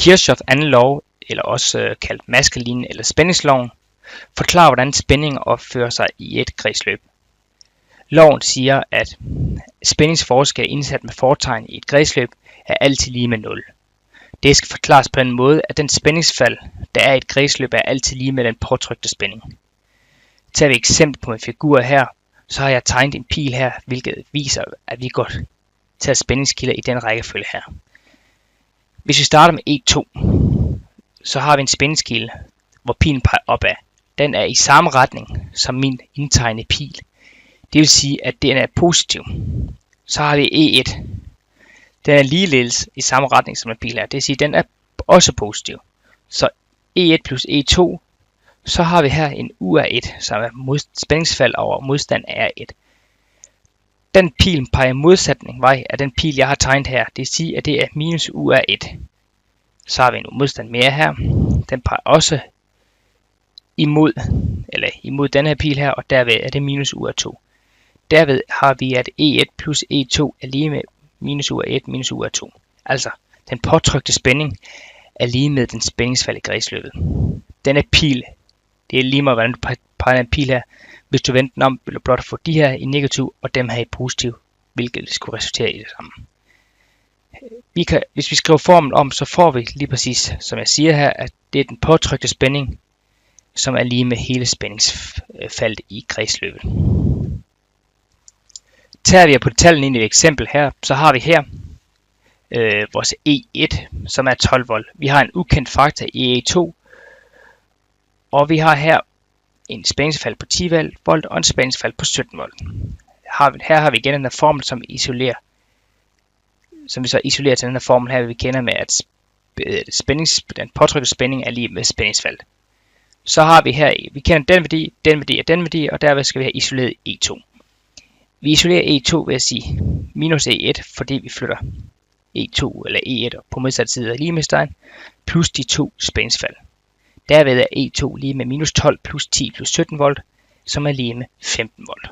Kirchhoffs anden lov, eller også kaldt maskelinjen eller spændingsloven, forklarer, hvordan spændingen opfører sig i et kredsløb. Loven siger, at spændingsforskel indsat med fortegn i et kredsløb er altid lige med 0. Det skal forklares på den måde, at den spændingsfald, der er i et kredsløb, er altid lige med den påtrykte spænding. Tager vi et eksempel på en figur her, så har jeg tegnet en pil her, hvilket viser, at vi går til spændingskilder i den rækkefølge her. Hvis vi starter med E2, så har vi en spændingskilde, hvor pilen peger opad. Den er i samme retning som min indtegnede pil. Det vil sige, at den er positiv. Så har vi E1. Den er ligeledes i samme retning som en pil her. Det vil sige, at den er også positiv. Så E1 plus E2. Så har vi her en U af 1, som er spændingsfald over modstand af 1. Den pil peger modsatning vej af den pil, jeg har tegnet her. Det vil sige, at det er minus U af 1. Så har vi en modstand mere her. Den peger også imod den her pil her, og derved er det minus U af 2. Derved har vi, at E1 plus E2 er lige med minus U af 1 minus U af 2. Altså, den påtrykte spænding er lige med den spændingsfald i kredsløbet. Denne pil, det er lige meget, hvordan du peger en pil her. Hvis du vender den om, vil du blot få de her i negativ, og dem her i positiv, hvilket skulle resultere i det samme. Hvis vi skriver formlen om, så får vi lige præcis, som jeg siger her, at det er den påtrykte spænding, som er lige med hele spændingsfeltet i kredsløbet. Tager vi på tallene ind i et eksempel her, så har vi her vores E1, som er 12 volt. Vi har en ukendt faktor i E2, og vi har her en spændingsfald på 10 volt og en spændingsfald på 17 volt. Her har vi igen den her formel, som vi så isolerer til den her formel her, vi kender med, at den påtrykte spænding er lige med spændingsfald. Så har vi her, vi kender den værdi, og derved skal vi have isoleret E2. Vi isolerer E2 ved at sige minus E1, fordi vi flytter E2 eller E1 på modsat side af ligemedstegn, plus de to spændingsfald. Derved er E2 lige med minus 12 plus 10 plus 17 volt, som er lige med 15 volt.